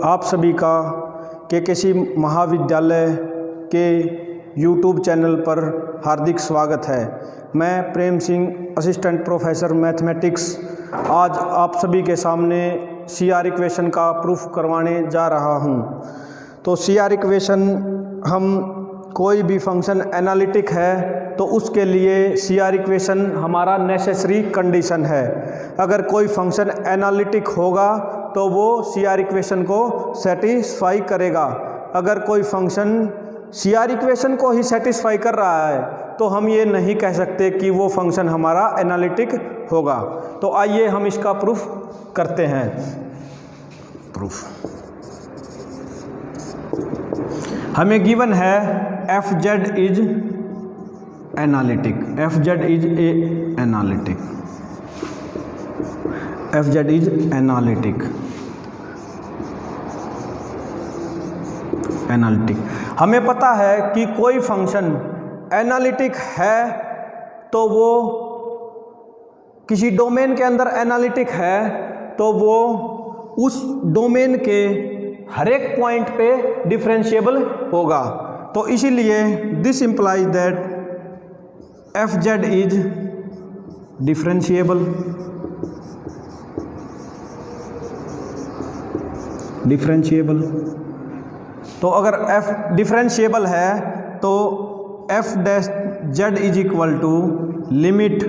आप सभी का केकेसी महाविद्यालय के YouTube चैनल पर हार्दिक स्वागत है। मैं Prem Singh, assistant professor mathematics, आज आप सभी के सामने CR इक्वेशन का प्रूफ करवाने जा रहा हूं। तो CR इक्वेशन, हम कोई भी फंक्शन एनालिटिक है तो उसके लिए CR इक्वेशन हमारा नेसेसरी कंडीशन है। अगर कोई फंक्शन एनालिटिक होगा तो वो CR इक्वेशन को सेटिस्फाई करेगा। अगर कोई फंक्शन CR इक्वेशन को ही सेटिस्फाई कर रहा है तो हम ये नहीं कह सकते कि वो फंक्शन हमारा एनालिटिक होगा। तो आइए हम इसका प्रूफ करते हैं। प्रूफ हमें गिवन है fz is analytic, fz is analytic, fz is analytic. हमें पता है कि कोई फंक्शन एनालिटिक है तो वो किसी डोमेन के अंदर एनालिटिक है तो वो उस डोमेन के हर एक पॉइंट पे डिफरेंशिएबल होगा। तो इसीलिए this implies that fz is differentiable. तो अगर f डिफरेंशिएबल है तो f dash z is equal to limit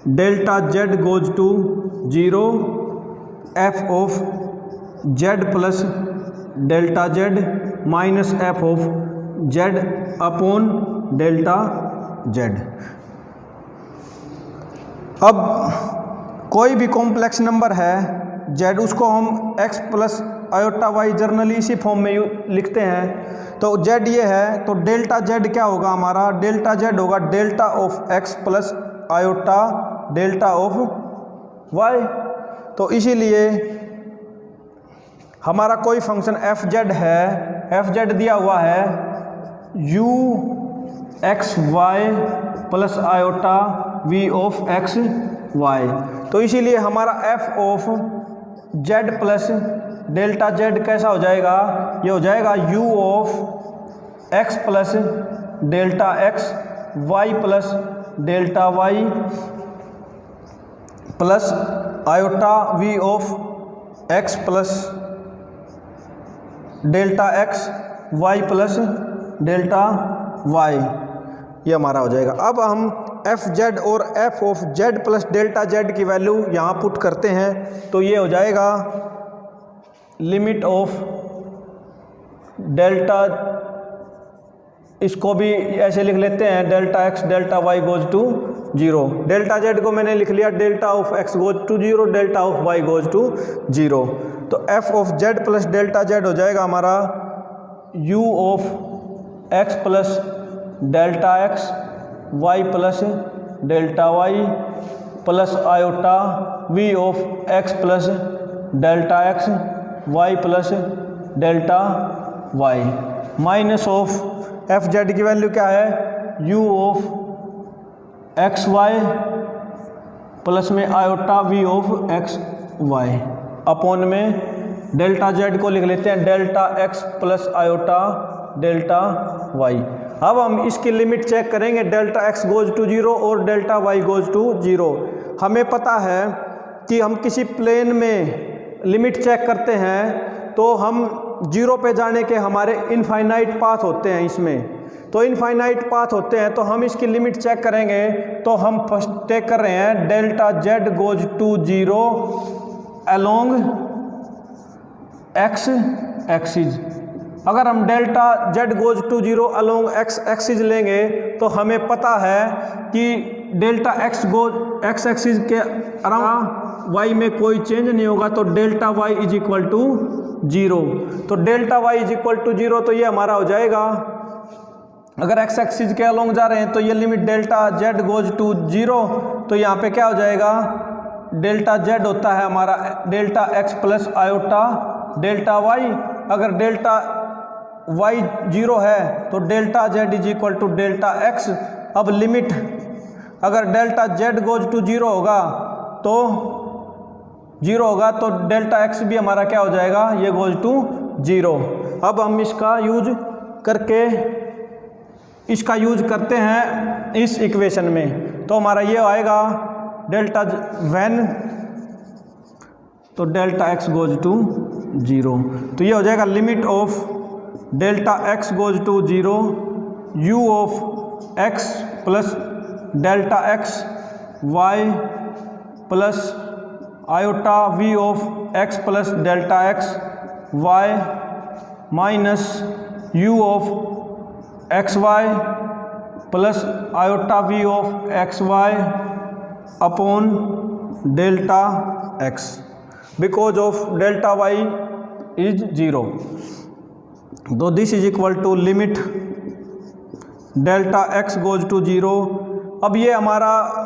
delta z goes to 0 f of z plus delta z minus f of z upon delta z। अब कोई भी complex number है z, उसको हम x plus iota y generally इसी form में लिखते हैं। तो z ये है तो डेल्टा z क्या होगा हमारा, डेल्टा z होगा delta of x plus iota delta of y। तो इसीलिए हमारा कोई फंक्शन fz है, fz दिया हुआ है u x y plus iota v of x y। तो इसीलिए हमारा f of z plus delta z कैसा हो जाएगा, ये हो जाएगा u of x plus delta x y plus delta y plus iota v of x plus delta x y plus delta y, ये हमारा हो जाएगा। अब हम fz और f of z plus delta z की वैल्यू यहाँ पुट करते हैं तो ये हो जाएगा लिमिट ऑफ डेल्टा, इसको भी ऐसे लिख लेते हैं delta x delta y goes to 0। Delta z को मैंने लिख लिया delta of x goes to 0, delta of y goes to 0। तो f of z plus delta z हो जाएगा हमारा u of x plus delta x y plus delta y plus iota v of x plus delta x y plus delta y minus of fz की value क्या है, u of x y plus में iota v of x y upon में delta z को लिख लेते हैं delta x plus iota delta y। अब हम इसकी लिमिट चेक करेंगे, डेल्टा x गोज टू 0 और डेल्टा y गोज टू 0। हमें पता है कि हम किसी प्लेन में लिमिट चेक करते हैं तो हम 0 पे जाने के हमारे इनफाइनाइट पाथ होते हैं इसमें। तो इनफाइनाइट पाथ होते हैं तो हम इसकी लिमिट चेक करेंगे तो हम फर्स्ट चेक कर रहे हैं delta z goes to 0 along x axis. अगर हम delta z goes to 0 along x axis लेंगे तो हमें पता है कि डेल्टा x एक्सिस के अराउंड y में कोई चेंज नहीं होगा तो delta y is equal to 0। तो delta y is equal to 0 तो ये हमारा हो जाएगा, अगर x एक्सिस के अलोंग जा रहे हैं तो ये limit delta z goes to 0 तो यहाँ पे क्या हो जाएगा, डेल्टा z होता है हमारा delta x plus iota delta y। अगर डेल्टा y 0 है तो delta z is equal to delta x। अब लिमिट अगर डेल्टा z गोज टू 0 होगा तो जीरो होगा तो डेल्टा एक्स भी हमारा क्या हो जाएगा, ये गोज टू जीरो। अब हम इसका यूज करते हैं इस इक्वेशन में, तो हमारा ये आएगा डेल्टा व्हेन, तो delta x goes to zero, तो ये हो जाएगा limit of delta x goes to zero u of x plus delta x y plus iota v of x plus delta x y minus u of x y plus iota v of x y upon delta x because of delta y is zero. तो this is equal to limit delta x goes to zero. अब ये हमारा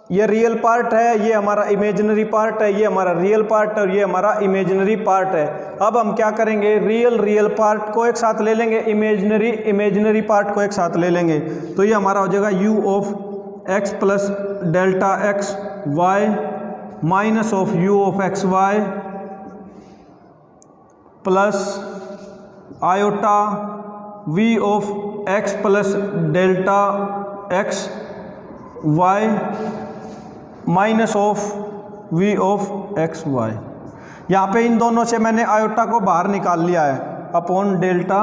ये real part है, ये हमारा imaginary part है, ये हमारा रियल पार्ट है और ये हमारा इमेजिनरी पार्ट है। अब हम क्या करेंगे, रियल पार्ट को एक साथ ले लेंगे, इमेजिनरी पार्ट को एक साथ ले लेंगे, तो ये हमारा हो जाएगा u of x plus delta x y minus of u of x y plus iota v of x plus delta x y minus of v of x y. यहाँ पे इन दोनों से मैंने आयोटा को बाहर निकाल लिया है अपॉन डेल्टा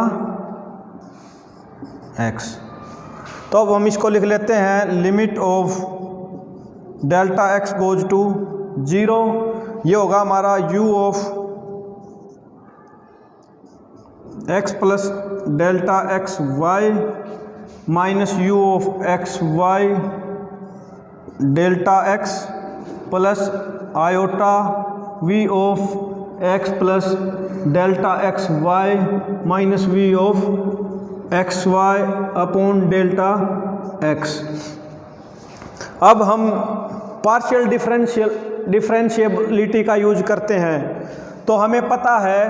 एक्स। तो अब हम इसको लिख लेते हैं limit of delta x goes to zero, ये होगा हमारा u of x plus delta x y minus u of x y delta x plus iota v of x plus delta x y minus v of x y upon delta x. अब हम partial differentiability का use करते हैं, तो हमें पता है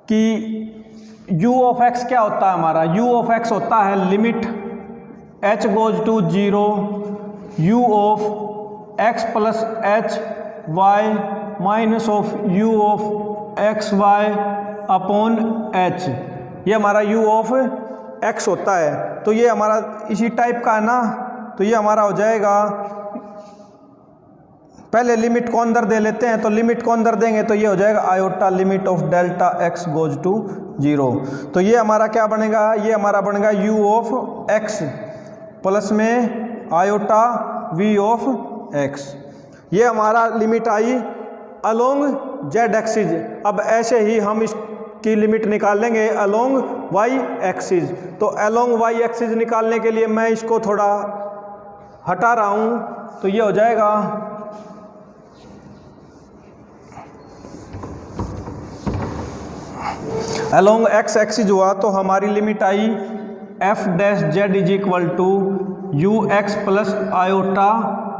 कि u ऑफ एक्स क्या होता है हमारा, u ऑफ एक्स होता है limit h goes to zero u of x plus h y minus of u of x y upon h, ये हमारा u ऑफ x होता है। तो ये हमारा इसी टाइप का है ना, तो ये हमारा हो जाएगा, पहले लिमिट को अंदर दे लेते हैं, तो लिमिट को अंदर देंगे तो ये हो जाएगा iota limit of delta x goes to zero. तो ये हमारा क्या बनेगा, ये हमारा बनेगा u ऑफ x प्लस में आयोटा v ऑफ x, ये हमारा लिमिट आई अलोंग जेड एक्सिस। अब ऐसे ही हम इसकी लिमिट निकाल लेंगे अलोंग वाई एक्सिस। तो अलोंग वाई एक्सिस निकालने के लिए मैं इसको थोड़ा हटा रहा हूँ, तो ये हो जाएगा अलोंग एक्स एक्सिस हुआ, तो हमारी लिमिट आई f dash z is equal to u x plus iota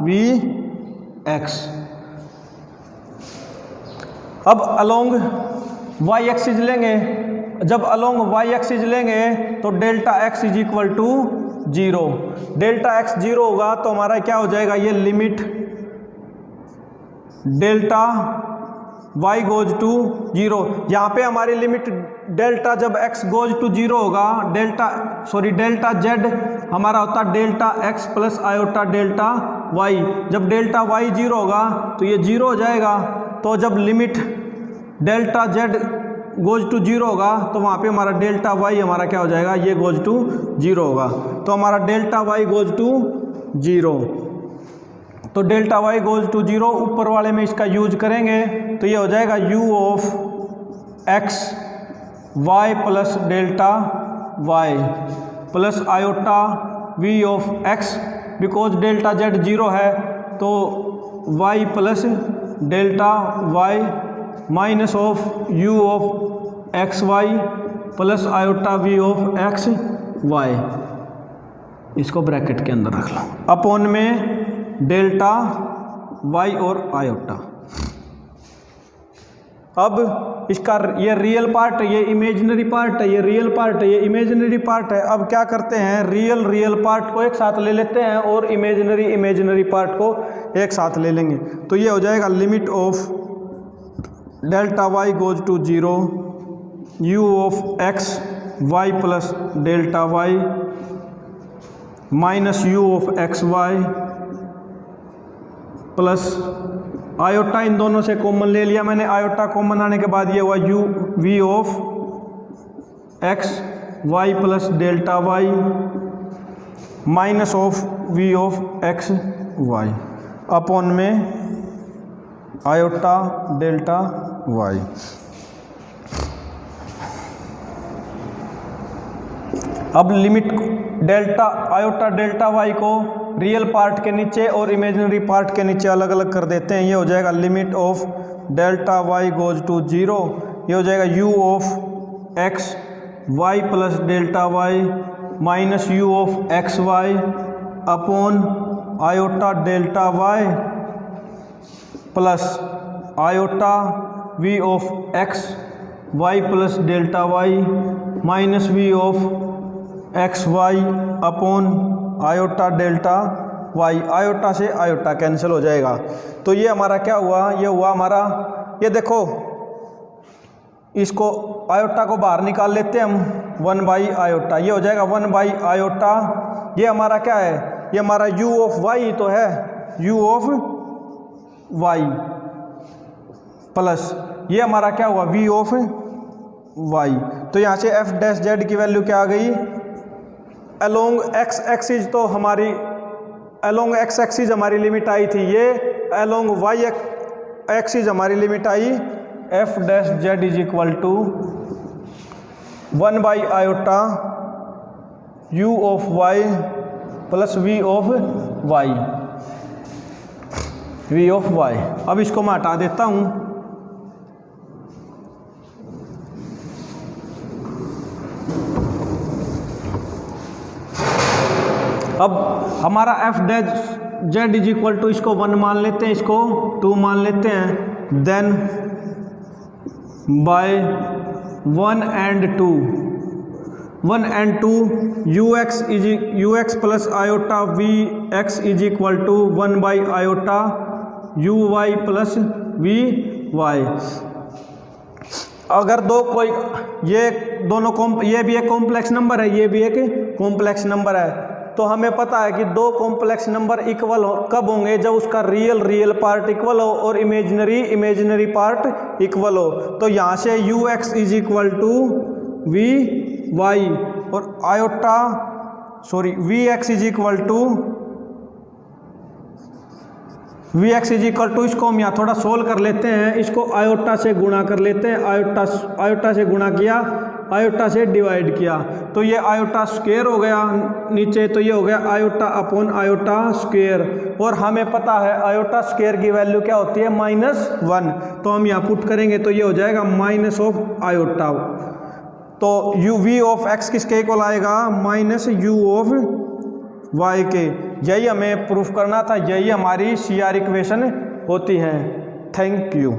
v x. अब अलोंग वाई एक्सिस लेंगे, जब अलोंग वाई एक्सिस लेंगे तो delta x is equal to zero. Delta x zero होगा तो हमारा क्या हो जाएगा, ये limit delta y goes to zero. यहाँ पे हमारी लिमिट डेल्टा जब x गोज टू जीरो होगा, डेल्टा z हमारा होता delta x plus iota delta y। जब डेल्टा y जीरो होगा तो ये जीरो हो जाएगा। तो जब limit delta z goes to zero होगा तो वहाँ पे हमारा डेल्टा y हमारा क्या हो जाएगा, ये गोज टू जीरो होगा। तो हमारा delta y goes to zero, तो delta y goes to zero ऊपर वाले में इसका यूज करेंगे तो ये हो जाएगा u of x y plus delta y plus iota v of x, because delta z zero है तो y plus delta y minus of u of x y plus iota v of x y, इसको bracket के अंदर रख लो, upon में delta y और iota. अब इसका ये रियल पार्ट है, ये इमेजिनरी पार्ट है, ये रियल पार्ट है, ये इमेजिनरी पार्ट है। अब क्या करते हैं, रियल पार्ट को एक साथ ले लेते हैं और इमेजिनरी पार्ट को एक साथ ले लेंगे। तो ये हो जाएगा limit of delta y goes to 0 u of x y plus delta y minus u of x y plus iota, इन दोनों से कॉमन ले लिया मैंने। आयोटा कॉमन आने के बाद ये हुआ u v of x y plus delta y minus of v of x y upon में आयोटा डेल्टा वाई। अब limit delta iota delta y को रियल पार्ट के नीचे और इमेजिनरी पार्ट के नीचे अलग अलग कर देते हैं। ये हो जाएगा limit of delta y goes to 0, ये हो जाएगा u of x y plus delta y minus u of x y upon iota delta y plus iota v of x y plus delta y minus v of x y upon iota delta y. Iota से iota cancel हो जाएगा। तो ये हमारा क्या हुआ, ये हुआ हमारा, ये देखो इसको आयोटा को बाहर निकाल लेते हैं हम 1 बाई आयोटा, ये हो जाएगा 1 बाई आयोटा। ये हमारा क्या है, ये हमारा u ऑफ y तो है u ऑफ y प्लस ये हमारा क्या हुआ v ऑफ y। तो यहाँ से f डैश जेड की वैल्यू क्या आ गई, अलोंग x एक्सिस, तो हमारी अलोंग x एक्सिस हमारी लिमिट आई थी, ये अलोंग y एक्सिस हमारी लिमिट आई f dash z is equal to 1 by iota u of y plus v of y। अब इसको मैं हटा देता हूँ। अब हमारा f dash z is equal to, इसको 1 मान लेते हैं, इसको 2 मान लेते हैं, then by 1 and 2 ux plus iota v x is equal to 1 by iota u y plus v y. अगर दो कोई ये दोनों ये भी एक कॉम्प्लेक्स नंबर है, ये भी एक कॉम्प्लेक्स नंबर है, तो हमें पता है कि दो कॉम्प्लेक्स नंबर इक्वल कब होंगे, जब उसका रियल पार्ट इक्वल हो और इमेजिनरी पार्ट इक्वल हो। तो यहाँ से u x is equal to v y और iota v x is equal to इसको हम यहाँ थोड़ा सोल्व कर लेते हैं, इसको आयोटा से गुणा कर लेते हैं। आयोटा से गुणा किया, आयोटा से डिवाइड किया, तो ये आयोटा स्क्वायर हो गया नीचे, तो ये हो गया आयोटा अपॉन आयोटा स्क्वायर। और हमें पता है आयोटा स्क्वायर की वैल्यू क्या होती है, -1। तो हम यहाँ पुट करेंगे तो ये हो जाएगा माइनस ऑफ आयोटा। तो यू वी ऑफ एक्स किसके इक्वल आएगा, माइनस यू ऑफ वाई के। यही हमें प्रूफ करना था, यही हमारी CR इक्वेशन होती है। Thank you.